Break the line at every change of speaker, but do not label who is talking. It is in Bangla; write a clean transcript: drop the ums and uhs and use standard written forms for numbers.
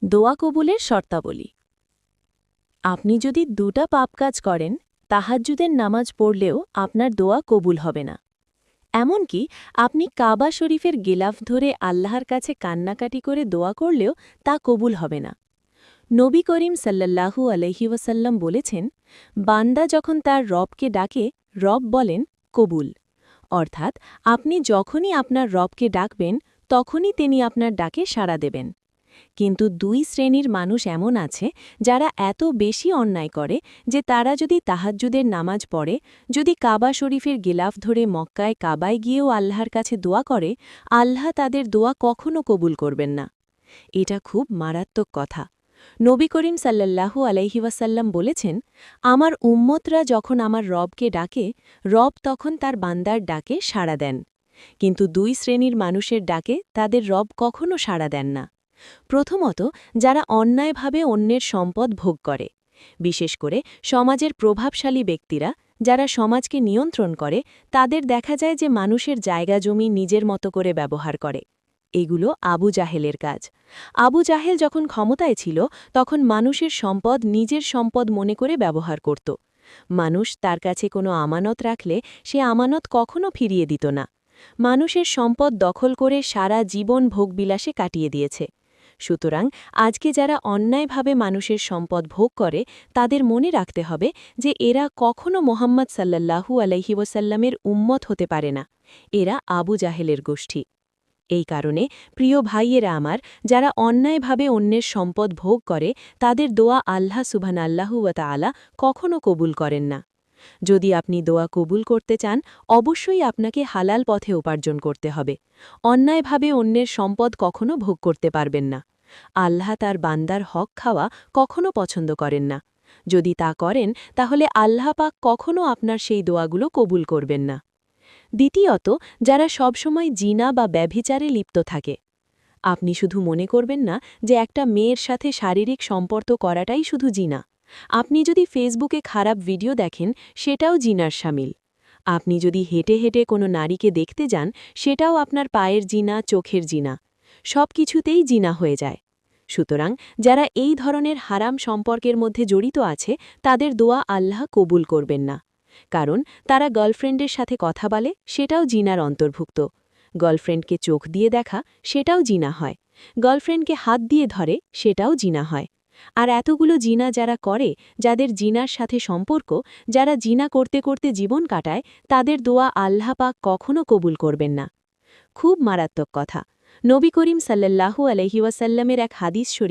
দোয়া কবুলের শর্তাবলী। আপনি যদি দুটা পাপ কাজ করেন, তাহাজ্জুদের নামাজ পড়লেও আপনার দোয়া কবুল হবে না। এমনকি আপনি কাবা শরীফের গিলাফ ধরে আল্লাহর কাছে কান্নাকাটি করে দোয়া করলেও তা কবুল হবে না। নবী করিম সাল্লাল্লাহু আলাইহি ওয়াসাল্লাম বলেছেন, বান্দা যখন তার রবকে ডাকে, রব বলেন কবুল। অর্থাৎ আপনি যখনই আপনার রবকে ডাকবেন, তখনই তিনি আপনার ডাকে সাড়া দেবেন। কিন্তু দুই শ্রেণীর মানুষ এমন আছে যারা এত বেশি অন্যায় করে যে তারা যদি তাহাজ্জুদের নামাজ পড়ে, যদি কাবা শরীফের গিলাফ ধরে মক্কায় কাবায় গিয়েও আল্লাহর কাছে দোয়া করে, আল্লাহ তাদের দোয়া কখনো কবুল করবেন না। এটা খুব মারাত্মক কথা। নবী করিম সাল্লাল্লাহু আলাইহি ওয়াসাল্লাম বলেছেন, আমার উম্মতরা যখন আমার রবকে ডাকে, রব তখন তার বান্দার ডাকে সাড়া দেন। কিন্তু দুই শ্রেণীর মানুষের ডাকে তাদের রব কখনো সাড়া দেন না। প্রথমত, যারা অন্যায়ভাবে অন্যের সম্পদ ভোগ করে, বিশেষ করে সমাজের প্রভাবশালী ব্যক্তিরা যারা সমাজকে নিয়ন্ত্রণ করে, তাদের দেখা যায় যে মানুষের জায়গা জমি নিজের মতো করে ব্যবহার করে। এগুলো আবু জাহেলের কাজ। আবু জাহেল যখন ক্ষমতায় ছিল, তখন মানুষের সম্পদ নিজের সম্পদ মনে করে ব্যবহার করত। মানুষ তার কাছে কোনো আমানত রাখলে সে আমানত কখনো ফিরিয়ে দিত না। মানুষের সম্পদ দখল করে সারা জীবন ভোগবিলাসে কাটিয়ে দিয়েছে। সুতরাং আজকে যারা অন্যায়ভাবে মানুষের সম্পদ ভোগ করে, তাদের মনে রাখতে হবে যে এরা কখনো মোহাম্মদ সাল্লাল্লাহু আলাইহি ওয়াসাল্লামের উম্মত হতে পারে না। এরা আবু জাহেলের গোষ্ঠী। এই কারণে প্রিয় ভাইয়েরা আমার, যারা অন্যায়ভাবে অন্যের সম্পদ ভোগ করে, তাদের দোয়া আল্লাহ সুবহানাহু ওয়া তাআলা কখনো কবুল করেন না। যদি আপনি দোয়া কবুল করতে চান, অবশ্যই আপনাকে হালাল পথে উপার্জন করতে হবে। অন্যায়ভাবে অন্যের সম্পদ কখনো ভোগ করতে পারবেন না। আল্লাহ তার বান্দার হক খাওয়া কখনো পছন্দ করেন না। যদি তা করেন, তাহলে আল্লাহ পাক কখনো আপনার সেই দোয়াগুলো কবুল করবেন না। দ্বিতীয়ত, যারা সবসময় জিনা বা ব্যভিচারে লিপ্ত থাকে। আপনি শুধু মনে করবেন না যে একটা মেয়ের সাথে শারীরিক সম্পর্ক করাটাই শুধু জিনা। আপনি যদি ফেসবুকে খারাপ ভিডিও দেখেন, সেটাও জিনার শামিল। আপনি যদি হেঁটে হেঁটে কোনো নারীকে দেখতে যান, সেটাও আপনার পায়ের জিনা, চোখের জিনা। সব কিছুতেই জিনা হয়ে যায়। সুতরাং যারা এই ধরনের হারাম সম্পর্কের মধ্যে জড়িত আছে, তাদের দোয়া আল্লাহ কবুল করবেন না। কারণ তারা গার্লফ্রেন্ডের সাথে কথা বলে, সেটাও জিনার অন্তর্ভুক্ত। গার্লফ্রেন্ডকে চোখ দিয়ে দেখা, সেটাও জিনা হয়। গার্লফ্রেন্ডকে হাত দিয়ে ধরে, সেটাও জিনা হয়। আর এতগুলো জিনা যারা করে, যাদের জিনার সাথে সম্পর্ক, যারা জিনা করতে করতে জীবন কাটায়, তাদের দোয়া আল্লাহ পাক কখনো কবুল করবেন না। খুব মারাত্মক কথা। নবী করিম সাল্লাল্লাহু আলাইহি ওয়াসাল্লামের এক হাদিস শরীফ